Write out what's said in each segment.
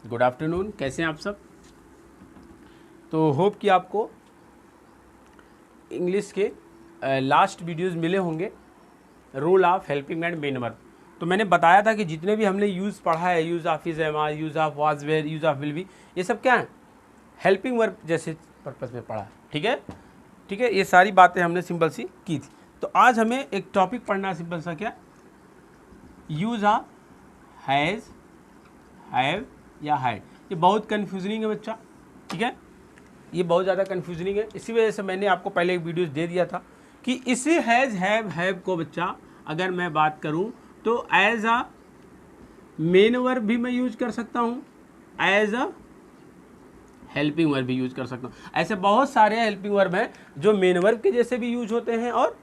Good afternoon, कैसे हैं आप सब। तो होप कि आपको इंग्लिश के लास्ट वीडियोस मिले होंगे, rule of helping and main verb. तो मैंने बताया था कि जितने भी हमने यूज़ पढ़ा है, use of is am are, use of was were, use of will be, ये सब क्या है, हेल्पिंग वर्ब जैसे पर्पज़ में पढ़ा है। ठीक है, ठीक है, ये सारी बातें हमने सिंपल सी की थी। तो आज हमें एक टॉपिक पढ़ना है सिंपल सा, क्या, यूज़ ऑफ हैज़, हैव या हैड। ये बहुत कन्फ्यूजनिंग है बच्चा, ठीक है, ये बहुत ज़्यादा कन्फ्यूजनिंग है। इसी वजह से मैंने आपको पहले एक वीडियो दे दिया था कि इसी हैज़ हैव को बच्चा अगर मैं बात करूं तो एज अ मेन वर्ब भी मैं यूज कर सकता हूं, एज अ हेल्पिंग वर्ब भी यूज कर सकता हूं। ऐसे बहुत सारे हेल्पिंग वर्ब हैं जो मेन वर्ब के जैसे भी यूज होते हैं और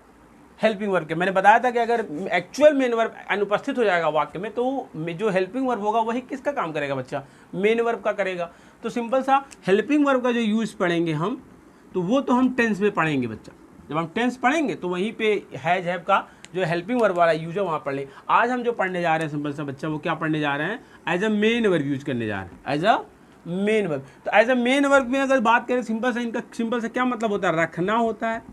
हेल्पिंग वर्ब के। मैंने बताया था कि अगर एक्चुअल मेन वर्ब अनुपस्थित हो जाएगा वाक्य में तो जो हेल्पिंग वर्ब होगा वही किसका काम करेगा बच्चा, मेन वर्ब का करेगा। तो सिंपल सा हेल्पिंग वर्ब का जो यूज़ पढ़ेंगे हम, तो वो तो हम टेंस में पढ़ेंगे बच्चा। जब हम टेंस पढ़ेंगे तो वहीं पे हैज हैव का जो हेल्पिंग वर्ब वाला यूज है वहाँ पढ़ लेंगे। आज हम जो पढ़ने जा रहे हैं सिंपल सा बच्चा, वो क्या पढ़ने जा रहे हैं, as a main verb use करने जा रहे हैं, एज अ मेन वर्ब। तो एज अ मेन वर्ब में अगर बात करें सिंपल सा, इनका सिंपल सा क्या मतलब होता है, रखना होता है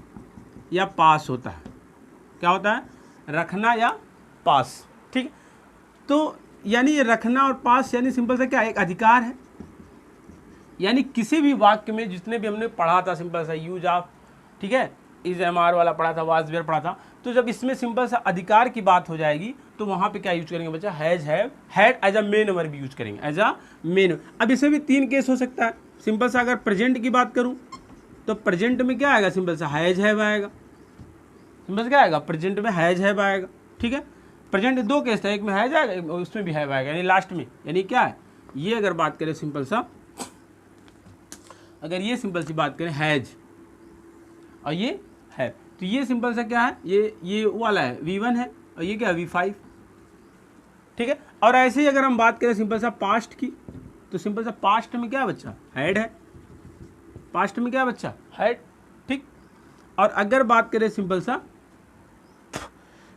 या पास होता है। क्या होता है, रखना या पास, ठीक। तो यानी ये रखना और पास यानी सिंपल सा क्या, एक अधिकार है। यानी किसी भी वाक्य में जितने भी हमने पढ़ा था सिंपल सा यूज ऑफ, ठीक है, इज एम आर वाला पढ़ा था, वाज वेयर पढ़ा था, तो जब इसमें सिंपल सा अधिकार की बात हो जाएगी तो वहाँ पे क्या यूज करेंगे बच्चा, has have had as a main verb use करेंगे, एज अ मेन। अब इसमें भी तीन केस हो सकता है। सिंपल सा अगर प्रेजेंट की बात करूँ तो प्रेजेंट में क्या आएगा, सिंपल सा हैज हैव आएगा। सिंपल क्या आएगा, प्रेजेंट में हैज हैव आएगा, ठीक है। प्रेजेंट दो केस था, एक में हैज आएगा, उसमें भी हैव आएगा, यानी लास्ट में। यानी क्या है ये, अगर बात करें सिंपल सा, अगर ये सिंपल सी बात करें हैज और ये है, तो ये सिंपल सा क्या है, ये वाला है V1 है और ये क्या है V5, ठीक है। और ऐसे ही अगर हम बात करें सिंपल सा पास्ट की, तो सिंपल सा पास्ट में क्या बच्चा, हैड है। पास्ट में क्या बच्चा, हैड, ठीक। और अगर बात करें सिंपल सा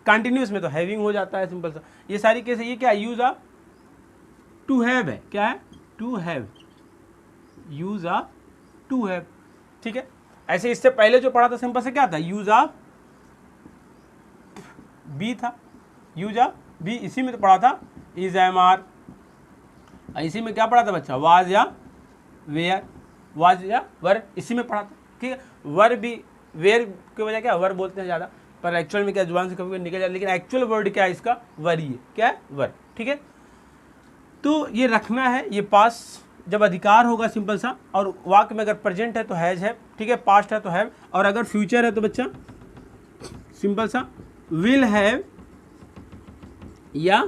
कंटिन्यूस में तो हैविंग हो जाता है सिंपल सा। ये सारी केस है, ये क्या यूज ऑफ टू हैव है, क्या है, to have, use of to have, ठीक है। ऐसे इससे पहले जो पढ़ा था सिंपल से क्या था, यूज ऑफ बी था, यूज ऑफ बी, इसी में तो पढ़ा था इज एम आर। इसी में क्या पढ़ा था बच्चा, वाज या वेयर, वाज या वर, इसी में पढ़ा था, ठीक है। वर भी, वेयर की वजह क्या वर बोलते हैं ज़्यादा, पर एक्चुअल में क्या जुबान से कभी निकल जाता है, लेकिन एक्चुअल वर्ड क्या है इसका, वर ही है, क्या है, वर, ठीक है। तो ये रखना है, ये पास जब अधिकार होगा सिंपल सा, और वाक्य में अगर प्रेजेंट है तो हैज है, ठीक है, पास्ट है तो हैव, और अगर फ्यूचर है तो बच्चा सिंपल सा विल हैव या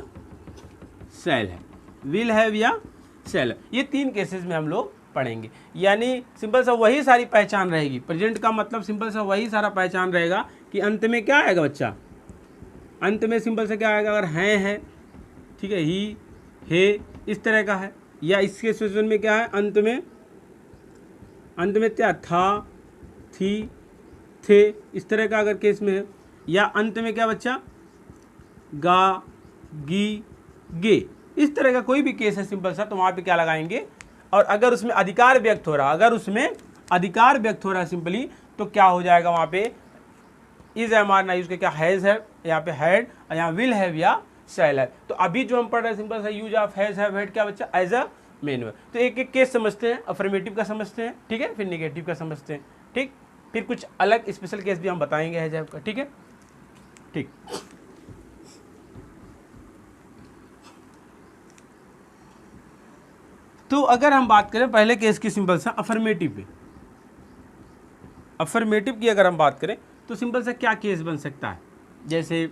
शैल है, विल हैव या शैल है। ये तीन केसेस में हम लोग पढ़ेंगे। यानी सिंपल सा वही सारी पहचान रहेगी, प्रेजेंट का मतलब सिंपल सा वही सारा पहचान रहेगा कि अंत में क्या आएगा बच्चा, अंत में सिंपल सा क्या आएगा, अगर है, ठीक है, ही हे इस तरह का है, या इसके सिचुएशन में क्या है, अंत में क्या था, थी, थे, इस तरह का अगर केस में है, या अंत में क्या बच्चा, गा, गी, गे, इस तरह का कोई भी केस है सिंपल सा, तो वहाँ पे क्या लगाएंगे। और अगर उसमें अधिकार व्यक्त हो रहा, अगर उसमें अधिकार व्यक्त हो रहा है सिंपली, तो क्या हो जाएगा वहाँ पे, इज एम आर ना यूज के, क्या हैज है, यहाँ पे हैड, यहाँ विल हैव या शैल है। तो अभी जो हम पढ़ रहे हैं सिंपल सा use of has have had, क्या बच्चा, एज अ मेन वर्ब। तो एक एक केस समझते हैं, अफर्मेटिव का समझते हैं, ठीक है, फिर नेगेटिव का समझते हैं, ठीक, फिर कुछ अलग स्पेशल केस भी हम बताएंगे हैज हैव का, ठीक है, ठीक। तो अगर हम बात करें पहले केस की सिंपल सा अफर्मेटिव पे, अफर्मेटिव की अगर हम बात करें तो सिंपल सा क्या केस बन सकता है, जैसे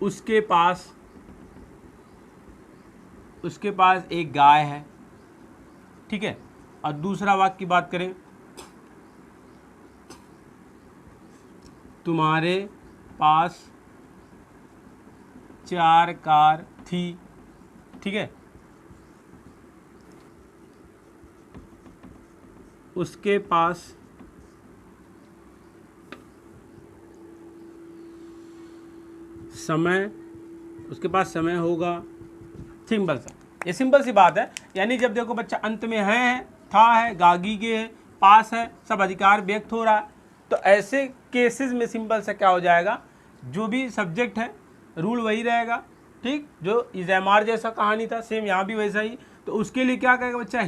उसके पास एक गाय है, ठीक है। और दूसरा वाक्य की बात करें, तुम्हारे पास 4 कार थी, ठीक है। उसके पास समय होगा, सिंपल सा। ये सिंपल सी बात है। यानी जब देखो बच्चा अंत में है, था है, गागी के है, पास है, सब अधिकार व्यक्त हो रहा है, तो ऐसे केसेस में सिंपल से क्या हो जाएगा, जो भी सब्जेक्ट है रूल वही रहेगा, ठीक। जो इज़ेमार जैसा कहानी था सेम यहाँ भी वैसा ही। तो उसके लिए क्या करेगा बच्चा,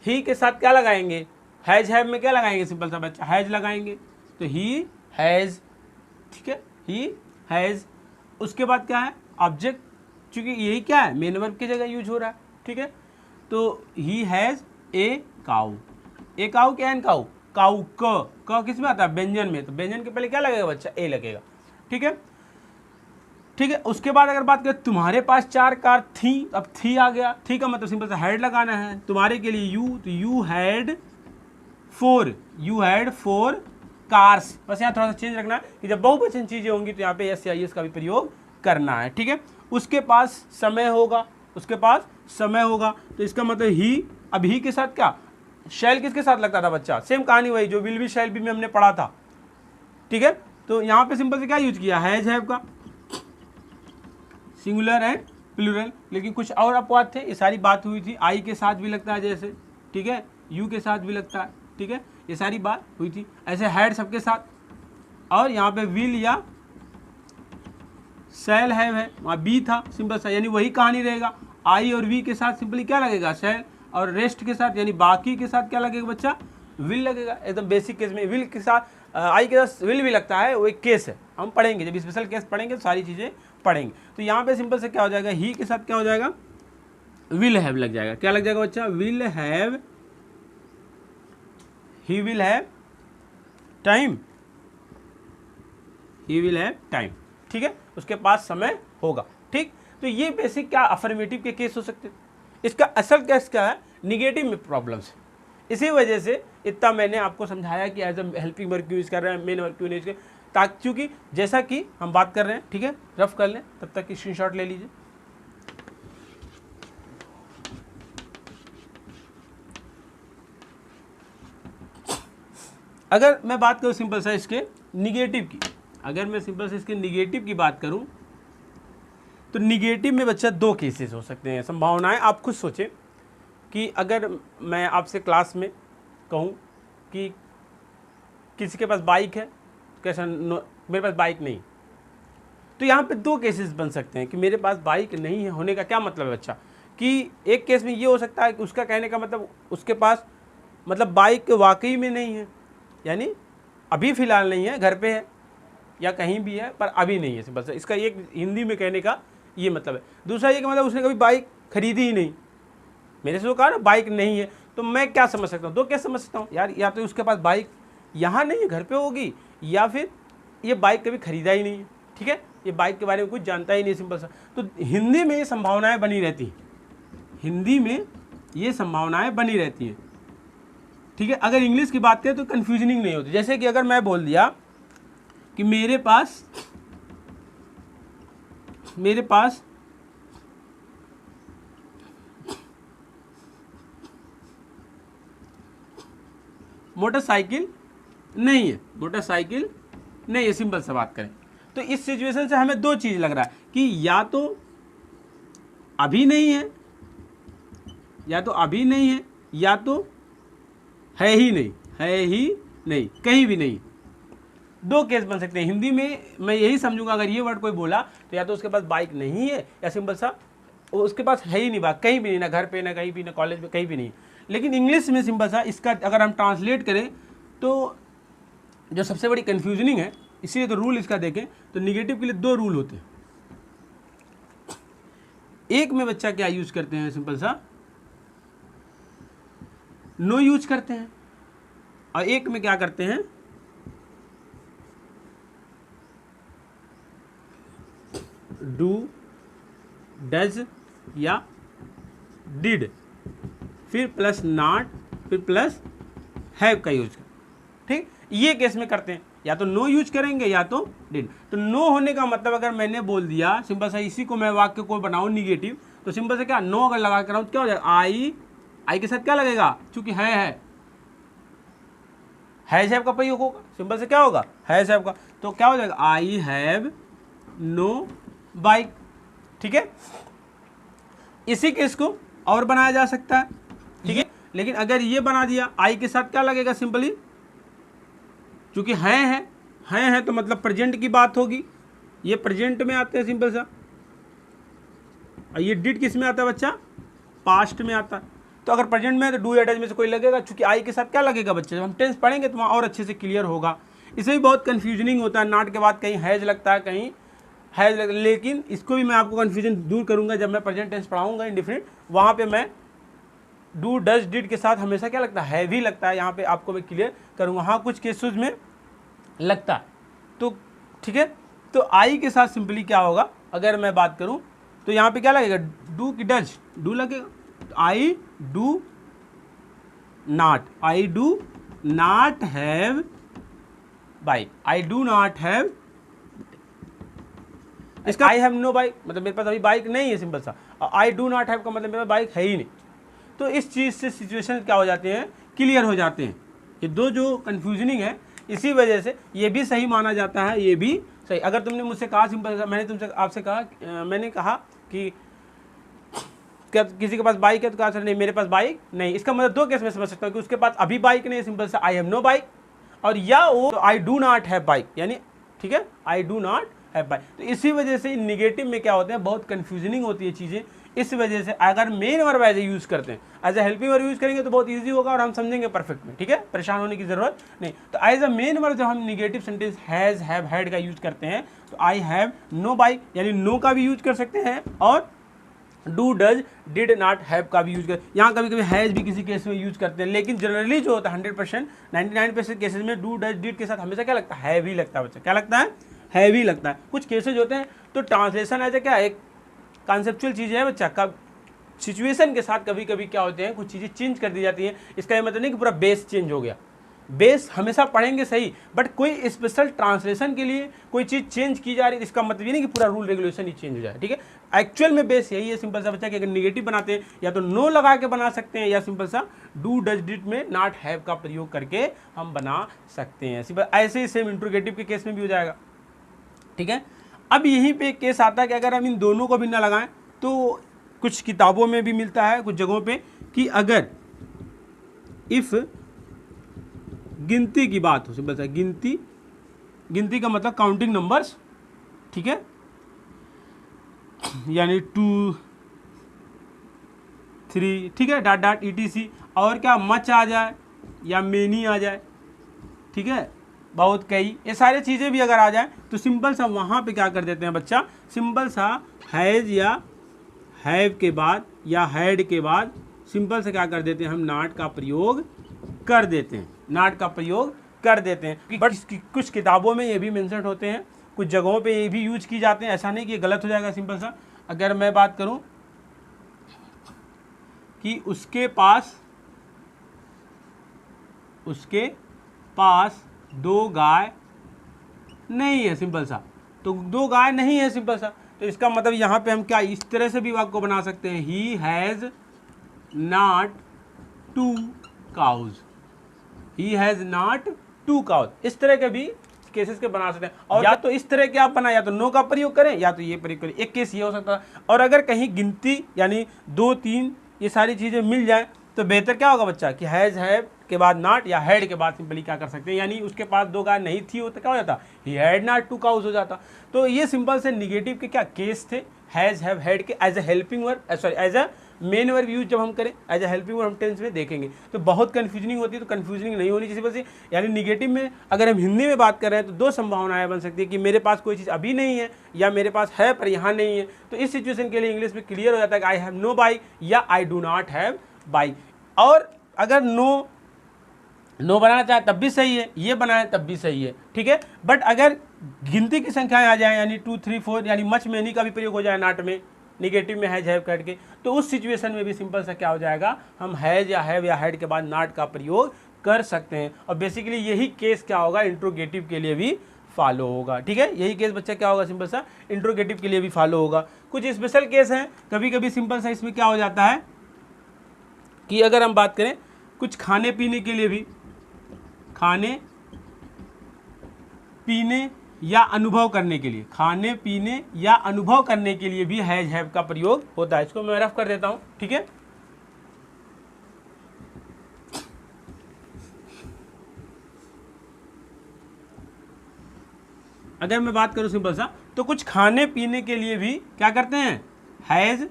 ही के साथ क्या लगाएंगे, हैज हैव में क्या लगाएंगे, सिंपल सा बच्चा हैज लगाएंगे। तो ही हैज़, ठीक है, ही हैज़। उसके बाद क्या है, ऑब्जेक्ट, चूँकि यही क्या है, मेन वर्ब की जगह यूज हो रहा है, ठीक है। तो ही हैज़ ए काऊ। ए काऊ क्या है, काऊ, काऊ क किस में आता है, व्यंजन में। तो व्यंजन के पहले क्या लगेगा बच्चा, ए लगेगा, ठीक है, ठीक है। उसके बाद अगर बात करें, तुम्हारे पास 4 कार थी, अब थी आ गया, थी का मतलब सिंपल सा हैड लगाना है। तुम्हारे के लिए यू, तो यू हैड 4 कार्स। बस यहाँ थोड़ा सा चेंज रखना है कि जब बहुवचन चीज़ें होंगी तो यहाँ पे एस या एस का भी प्रयोग करना है, ठीक है। उसके पास समय होगा, उसके पास समय होगा, तो इसका मतलब ही। अब ही के साथ क्या, शैल किसके साथ लगता था बच्चा, सेम कहानी वही जो विल बी शैल बी में हमने पढ़ा था, ठीक है। तो यहाँ पे सिंपल से क्या यूज किया, हैज हैव का सिंगुलर एंड प्लूरल। लेकिन कुछ और अपवाद थे, ये सारी बात हुई थी। आई के साथ भी लगता है जैसे, ठीक है, यू के साथ भी लगता है, ठीक है, ये सारी बात हुई थी। ऐसे हैड सबके साथ, और यहाँ पे विल या शैल हैव है, वहाँ बी था सिंपल सा, यानी वही कहानी रहेगा। आई और वी के साथ सिंपली क्या लगेगा, शैल, और रेस्ट के साथ यानी बाकी के साथ क्या लगेगा बच्चा, विल लगेगा। एकदम बेसिक केस में विल के साथ आई के साथ विल भी लगता है, वो एक केस है, हम पढ़ेंगे जब स्पेशल केस पढ़ेंगे तो सारी चीज़ें पढ़ेंगे। तो यहाँ पे सिंपल से क्या हो जाएगा, ही के साथ क्या हो जाएगा, विल हैव लग जाएगा। क्या लग जाएगा बच्चा, will have, he will have time, he will have time, ठीक है, उसके पास समय होगा, ठीक। तो ये बेसिक क्या अफर्मेटिव के केस हो सकते हैं। इसका असल केस क्या है, निगेटिव में प्रॉब्लम्स है। इसी वजह से इतना मैंने आपको समझाया कि एज अ हेल्पिंग वर्ब क्यों यूज़ कर रहे हैं, मेन वर्ब क्यों नहीं यूज़ कर, ताकि चूँकि जैसा कि हम बात कर रहे हैं, ठीक है, रफ कर लें, तब तक स्क्रीनशॉट ले लीजिए। अगर मैं बात करूँ सिंपल सा इसके निगेटिव की, अगर मैं सिंपल से इसके निगेटिव की बात करूँ, तो निगेटिव में बच्चा 2 केसेस हो सकते हैं, संभावनाएं। आप खुद सोचें कि अगर मैं आपसे क्लास में कहूँ कि किसी के पास बाइक है, कैसा, मेरे पास बाइक नहीं, तो यहाँ पे 2 केसेस बन सकते हैं कि मेरे पास बाइक नहीं है होने का क्या मतलब है बच्चा, कि एक केस में ये हो सकता है कि उसका कहने का मतलब उसके पास मतलब बाइक वाकई में नहीं है, यानी अभी फ़िलहाल नहीं है, घर पे है या कहीं भी है पर अभी नहीं है, सिंपल से इसका एक हिंदी में कहने का ये मतलब है। दूसरा ये कि मतलब उसने कभी बाइक खरीदी ही नहीं, मेरे से वो कहा ना बाइक नहीं है, तो मैं क्या समझ सकता हूँ, 2 केस समझ सकता हूँ यार, या तो उसके पास बाइक यहाँ नहीं है, घर पे होगी, या फिर ये बाइक कभी खरीदा ही नहीं है, ठीक है, ये बाइक के बारे में कुछ जानता ही नहीं, सिंपल सा। तो हिंदी में ये संभावनाएं बनी रहती हैं, हिंदी में ये संभावनाएं बनी रहती हैं, ठीक है। अगर इंग्लिश की बात करें तो कन्फ्यूजनिंग नहीं होती। जैसे कि अगर मैं बोल दिया कि मेरे पास मोटरसाइकिल नहीं है, मोटरसाइकिल नहीं है, सिंपल सा बात करें तो इस सिचुएशन से हमें 2 चीज़ लग रहा है कि या तो अभी नहीं है, या तो अभी नहीं है, या तो है ही नहीं, है ही नहीं, कहीं भी नहीं। 2 केस बन सकते हैं हिंदी में। मैं यही समझूंगा अगर ये वर्ड कोई बोला तो या तो उसके पास बाइक नहीं है, या सिंपल सा उसके पास है ही नहीं बाइक, कहीं भी नहीं, ना घर पे, ना कहीं भी, ना कॉलेज में, कहीं भी नहीं। लेकिन इंग्लिश में सिंपल सा इसका अगर हम ट्रांसलेट करें तो जो सबसे बड़ी कन्फ्यूजनिंग है, इसीलिए तो रूल इसका देखें तो निगेटिव के लिए 2 रूल होते हैं। एक में बच्चा क्या यूज करते हैं, सिंपल सा नो यूज करते हैं, और एक में क्या करते हैं, डू, डज या डिड, फिर प्लस नॉट, फिर प्लस हैव का यूज कर, ठीक। ये केस में करते हैं, या तो नो यूज करेंगे या तो डिड। तो नो होने का मतलब अगर मैंने बोल दिया सिंपल सा, इसी को मैं वाक्य को बनाऊं निगेटिव, तो सिंपल से क्या, नो अगर लगा कर क्या हो जाएगा, आई के साथ क्या लगेगा, चूंकि हैज हैव का प्रयोग होगा, सिंपल से क्या होगा, हैज हैव का, तो क्या हो जाएगा, आई हैव नो बाइक, ठीक है। इसी केस को और बनाया जा सकता है, ठीक है। लेकिन अगर ये बना दिया आई के साथ क्या लगेगा, सिंपली चूंकि हैं तो मतलब प्रेजेंट की बात होगी, ये प्रेजेंट में आते हैं सिंपल सा, और ये डिड किस में आता है बच्चा, पास्ट में आता है। तो अगर प्रेजेंट में है तो डू या डज में से कोई लगेगा, चूंकि आई के साथ क्या लगेगा बच्चे, जब हम टेंस पढ़ेंगे तो वहाँ और अच्छे से क्लियर होगा। इसे भी बहुत कन्फ्यूजनिंग होता है, नॉट के बाद कहीं हैज लगता है, कहीं हैज लगता है, लेकिन इसको भी मैं आपको कन्फ्यूजन दूर करूंगा जब मैं प्रेजेंट टेंस पढ़ाऊंगा इंडिफिनिट, वहाँ पे मैं डू डज डिड के साथ हमेशा क्या लगता है, भी लगता है, यहाँ पे आपको मैं क्लियर करूँगा। हाँ कुछ केसेस में लगता है, तो ठीक है। तो आई के साथ सिंपली क्या होगा, अगर मैं बात करूँ तो यहाँ पे क्या लगेगा, डू की डज, डू लगेगा, आई do not have bike, I do not have, इसका आई हैव नो बाइक मतलब मेरे पास अभी बाइक नहीं है, सिंपल सा। आई डू नॉट हैव का मतलब मेरे पास बाइक है ही नहीं। तो इस चीज़ से सिचुएशन क्या हो जाते हैं, क्लियर हो जाते हैं। ये दो जो कन्फ्यूजनिंग है, इसी वजह से ये भी सही माना जाता है, ये भी सही। अगर तुमने मुझसे कहा सिंपल सा, मैंने तुमसे आपसे कहा, मैंने कहा कि क्या किसी के पास बाइक है, तो कहा सर नहीं मेरे पास बाइक नहीं, इसका मतलब दो केस में समझ सकता हूँ कि उसके पास अभी बाइक नहीं है, सिंपल सा आई हैव नो बाइक, और या वो आई डू नॉट हैव बाइक, यानी ठीक है आई डू नॉट हैव बाइक। तो इसी वजह से निगेटिव में क्या होते हैं, बहुत कन्फ्यूजनिंग होती है चीज़ें। इस वजह से अगर main verb as a use करते हैं, as a helping verb use करेंगे तो बहुत ईजी होगा और हम समझेंगे परफेक्ट में, ठीक है, परेशान होने की जरूरत नहीं। तो एज अ मेन वर्ब जब हम negative sentence has have had का यूज़ करते हैं, तो आई हैव नो बाइक यानी नो का भी यूज कर सकते हैं, और do does did not have का भी यूज कर, यहाँ कभी कभी हैज़ भी किसी केस में यूज करते हैं, लेकिन जनरली जो होता है 100% 99% केसेस में डू डज डिड के साथ हमेशा क्या लगता है, हैव ही लगता है बच्चा, क्या लगता है, हैव ही लगता है। कुछ केसेज होते हैं तो ट्रांसलेशन ऐसे क्या एक कॉन्सेप्चुअल चीज़ है बच्चा, कब सिचुएशन के साथ कभी कभी क्या होते हैं, कुछ चीज़ें चेंज कर दी जाती हैं। इसका ये मतलब नहीं कि पूरा बेस चेंज हो गया, बेस हमेशा पढ़ेंगे सही, बट कोई स्पेशल ट्रांसलेशन के लिए कोई चीज़ चेंज की जा रही है, इसका मतलब ये नहीं कि पूरा रूल रेगुलेशन ही चेंज हो जाए, ठीक है। एक्चुअल में बेस यही है सिंपल सा बच्चा कि अगर निगेटिव बनाते हैं या तो नो लगा के बना सकते हैं, या सिंपल सा डू डज डिड में नॉट हैव का प्रयोग करके हम बना सकते हैं। सिंपल ऐसे ही सेम इंट्रोगेटिव के केस में भी हो जाएगा, ठीक है। अब यहीं पे एक केस आता है कि अगर हम इन दोनों को भी ना लगाएं, तो कुछ किताबों में भी मिलता है कुछ जगहों पे कि अगर इफ गिनती की बात हो, सिंपल सा गिनती का मतलब काउंटिंग नंबर्स, ठीक है, यानी 2 3, ठीक है, डॉट डॉट etc, और क्या मच आ जाए या मेनी आ जाए, ठीक है, बहुत कई, ये सारी चीज़ें भी अगर आ जाए तो सिंपल सा वहाँ पे क्या कर देते हैं बच्चा, सिंपल सा हैज़ या हैव के बाद या हैड के बाद सिंपल से क्या कर देते हैं, हम नॉट का प्रयोग कर देते हैं, नॉट का प्रयोग कर देते हैं। बट कुछ किताबों में ये भी मेंशन होते हैं, कुछ जगहों पे ये भी यूज की जाते हैं, ऐसा नहीं कि ये गलत हो जाएगा। सिंपल सा अगर मैं बात करूं कि उसके पास 2 गाय नहीं है, सिंपल सा, तो 2 गाय नहीं है, सिंपल सा, तो इसका मतलब यहाँ पे हम क्या इस तरह से भी वाक्य को बना सकते हैं, he has not 2 cows, he has not 2 cows, इस तरह के भी केसेस के बना सकते हैं। और या तो इस तरह के आप बना, या तो नो का प्रयोग करें या तो ये प्रयोग करें, एक केस ये हो सकता है। और अगर कहीं गिनती यानी 2 3 ये सारी चीज़ें मिल जाए तो बेहतर क्या होगा बच्चा कि हैज़ हैव के बाद नॉट या हैड के बाद सिंपली क्या कर सकते हैं, यानी उसके पास 2 गाय नहीं थी, वो तो क्या हो जाता, ही हैड नॉट 2 काउज हो जाता। तो ये सिंपल से निगेटिव के क्या केस थे, हैज़ हैव हैड के as a helping verb, sorry as a main verb use जब हम करें एज ए हेल्पिंग वर्ब हम टेंस में देखेंगे। तो बहुत कन्फ्यूजनिंग होती है, तो कन्फ्यूजनिंग नहीं होनी चाहिए। बस यानी निगेटिव में अगर हम हिंदी में बात कर रहे हैं तो 2 संभावनाएं बन सकती है कि मेरे पास कोई चीज़ अभी नहीं है या मेरे पास है पर यहाँ नहीं है। तो इस सिचुएशन के लिए इंग्लिश में क्लियर हो जाता है कि आई हैव नो बाइक या आई डू नॉट हैव बाइक। और अगर नो बनाना चाहे तब भी सही है, ये बनाए तब भी सही है, ठीक है। बट अगर गिनती की संख्याएं आ जाए यानी 2 3 4 यानी मच मेनी का भी प्रयोग हो जाए नॉट में, निगेटिव में हैज हैव कट के, तो उस सिचुएशन में भी सिंपल सा क्या हो जाएगा, हम हैज या हैव या हैड के बाद नॉट का प्रयोग कर सकते हैं। और बेसिकली यही केस क्या होगा, इंट्रोगेटिव के लिए भी फॉलो होगा, ठीक है। यही केस बच्चा क्या होगा, सिंपल सा इंट्रोगेटिव के लिए भी फॉलो होगा। कुछ स्पेशल केस हैं, कभी कभी सिंपल सा इसमें क्या हो जाता है कि अगर हम बात करें कुछ खाने पीने के लिए भी, खाने पीने या अनुभव करने के लिए, खाने पीने या अनुभव करने के लिए भी हैज हैव का प्रयोग होता है। इसको मैं रफ कर देता हूं, ठीक है। अगर मैं बात करूं सिंपल सा, तो कुछ खाने पीने के लिए भी क्या करते हैं, हैज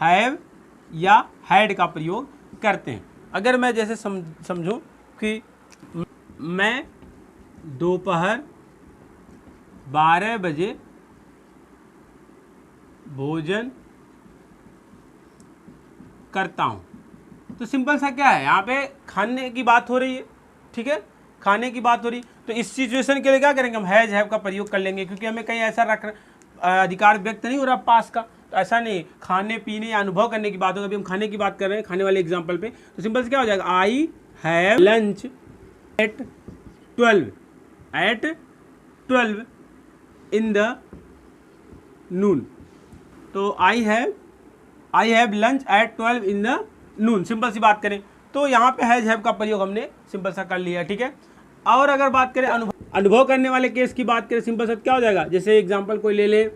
हैव या हैड का प्रयोग करते हैं। अगर मैं जैसे समझूं कि मैं दोपहर 12 बजे भोजन करता हूं, तो सिंपल सा क्या है, यहाँ पे खाने की बात हो रही है, ठीक है, खाने की बात हो रही। तो इस सिचुएशन के लिए क्या करेंगे, हम हैज हैव का प्रयोग कर लेंगे, क्योंकि हमें कहीं ऐसा रख अधिकार व्यक्त नहीं हो रहा पास का, तो ऐसा नहीं, खाने पीने या अनुभव करने की बात होगी। अभी हम खाने की बात कर रहे हैं, खाने वाले एग्जाम्पल पे, तो सिंपल से क्या हो जाएगा, I have lunch at 12 in the noon. तो I have lunch at 12 in the noon, simple सी बात करें तो यहाँ पे हैज हैव का प्रयोग हमने सिंपल सा कर लिया, ठीक है। और अगर बात करें अनुभव करने वाले केस की बात करें, सिंपल सा क्या हो जाएगा, जैसे एग्जांपल कोई ले ले,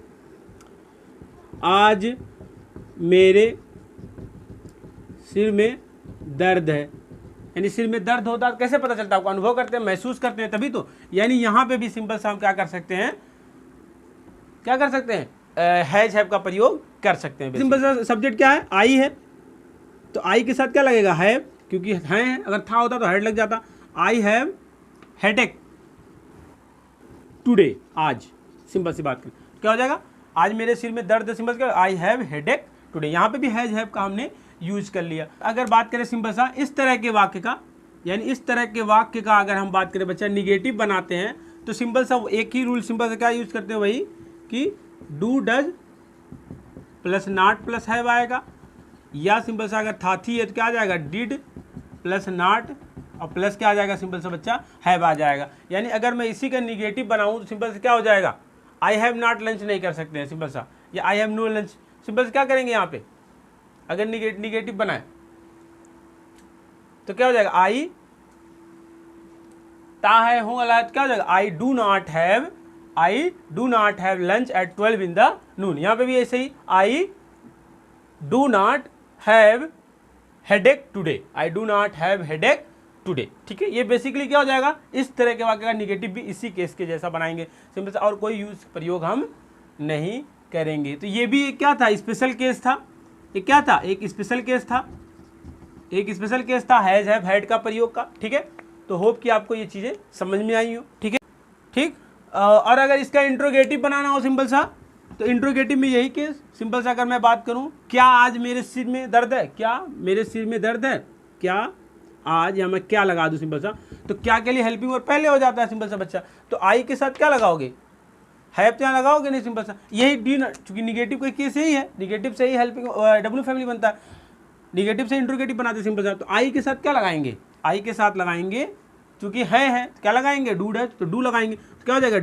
आज मेरे सिर में दर्द है, यानी सिर में दर्द होता है, कैसे पता चलता है आपको, अनुभव करते हैं, महसूस करते हैं तभी तो। यानी यहाँ पे भी सिंपल सा हम क्या कर सकते हैं, हैज हैव का प्रयोग कर सकते हैं। सिंपल सा सब्जेक्ट क्या है, आई है, तो आई के साथ क्या लगेगा, हैव, क्योंकि है, अगर था होता तो हैड लग जाता। आई हैव हेडेक टुडे, आज, सिंपल सी बात करें क्या हो जाएगा, आज मेरे सिर में दर्द है, सिंपल क्या, आई हैव हेडेक टुडे। यहाँ पे भी हैज हैव का हमने यूज कर लिया। अगर बात करें सिंपल सा इस तरह के वाक्य का, यानी इस तरह के वाक्य का अगर हम बात करें बच्चा निगेटिव बनाते हैं, तो सिंपल सा एक ही रूल सिंपल सा क्या यूज करते हैं, वही कि do does plus not plus have आएगा, या सिंपल सा अगर था थी है तो क्या आ जाएगा, डिड प्लस नॉट और प्लस क्या आ जाएगा, सिंपल सा बच्चा हैव आ जाएगा। यानी अगर मैं इसी का निगेटिव बनाऊं तो सिंपल से क्या हो जाएगा, आई हैव नॉट लंच नहीं कर सकते हैं सिंपल सा, या I have no lunch, simple से क्या करेंगे यहाँ पे, अगर निगेटिव बनाए तो क्या हो जाएगा, आई ता है हूं अलायत, क्या हो जाएगा, I do not have lunch at 12 in the noon. यहाँ पे भी ऐसे ही, I do not have headache today, I do not have headache today, ठीक है। ये बेसिकली क्या हो जाएगा, इस तरह के वाक्य का निगेटिव भी इसी केस के जैसा बनाएंगे सिंपल से, और कोई यूज प्रयोग हम नहीं करेंगे। तो ये भी क्या था, स्पेशल केस था, ये क्या था, एक स्पेशल केस था हैज हैव हैड का प्रयोग का, ठीक है। तो होप कि आपको ये चीज़ें समझ में आई हो, ठीक है, ठीक। और अगर इसका इंट्रोगेटिव बनाना हो सिंपल सा, तो इंट्रोगेटिव में यही केस, सिंपल सा अगर मैं बात करूं, क्या आज मेरे सिर में दर्द है, क्या मेरे सिर में दर्द है, क्या आज, या मैं क्या लगा दूं सिंपल सा, तो क्या के लिए हेल्पिंग वर्ब पहले हो जाता है सिंपल सा बच्चा, तो आई के साथ क्या लगाओगे, हैव तो यहाँ लगाओगे नहीं सिंपल सा, यही डी, चूंकि निगेटिव का केस यही है, निगेटिव से ही हेल्पिंग डब्ल्यू फैमिली बनता है, निगेटिव से इंट्रोगेटिव बनाते सिंपल सा। तो आई के साथ क्या लगाएंगे, आई के साथ लगाएंगे, चूंकि है तो क्या लगाएंगे, डू डज, तो डू लगाएंगे, तो क्या हो जाएगा,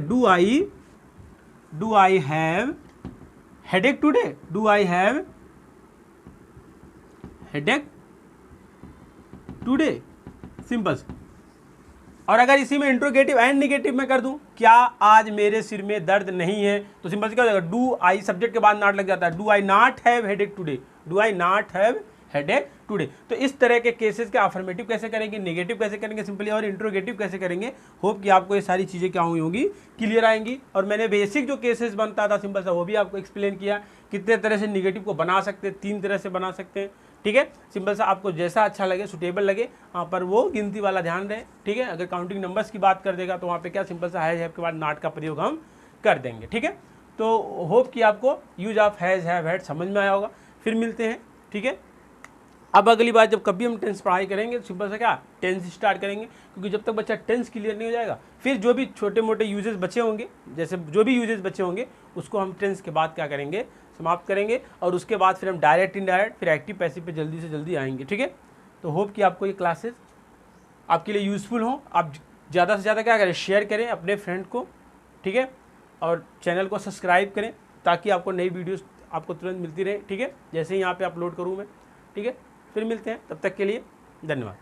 do I have headache today, do I have headache today, simple. और अगर इसी में इंट्रोगेटिव एंड निगेटिव में कर दूं, क्या आज मेरे सिर में दर्द नहीं है, तो सिंपल से क्या हो जाएगा, डू आई सब्जेक्ट के बाद नॉट लग जाता है, do I not have headache today, do I not have headache today. तो इस तरह के केसेस के अफर्मेटिव कैसे करेंगे, नेगेटिव कैसे करेंगे सिंपली, और इंट्रोगेटिव कैसे करेंगे। होप कि आपको ये सारी चीज़ें क्या हुई होंगी, क्लियर आएंगी। और मैंने बेसिक जो केसेस बनता था सिंपल सा वो भी आपको एक्सप्लेन किया, कितने तरह से निगेटिव को बना सकते हैं, 3 तरह से बना सकते हैं, ठीक है। सिंपल सा आपको जैसा अच्छा लगे, सुटेबल लगे, वहाँ पर वो गिनती वाला ध्यान रहे, ठीक है। अगर काउंटिंग नंबर्स की बात कर देगा तो वहाँ पे क्या सिंपल सा हैज हैव के बाद नॉट का प्रयोग हम कर देंगे, ठीक है। तो होप कि आपको use of has have had समझ में आया होगा। फिर मिलते हैं, ठीक है। अब अगली बार जब कभी हम टेंस पढ़ाई करेंगे तो सिंपल सा क्या टेंस स्टार्ट करेंगे, क्योंकि जब तक बच्चा टेंस क्लियर नहीं हो जाएगा, फिर जो भी छोटे मोटे यूजेस बचे होंगे, जैसे जो भी यूजेस बचे होंगे उसको हम टेंस के बाद क्या करेंगे, समाप्त करेंगे। और उसके बाद फिर हम डायरेक्ट इनडायरेक्ट फिर एक्टिव पैसिव पे जल्दी से जल्दी आएंगे, ठीक है। तो होप कि आपको ये क्लासेस आपके लिए यूज़फुल हों। आप ज़्यादा से ज़्यादा क्या करें, शेयर करें अपने फ्रेंड को, ठीक है। और चैनल को सब्सक्राइब करें ताकि आपको नई वीडियोस आपको तुरंत मिलती रहे, ठीक है, जैसे ही यहाँ पे अपलोड करूँ मैं, ठीक है। फिर मिलते हैं, तब तक के लिए धन्यवाद।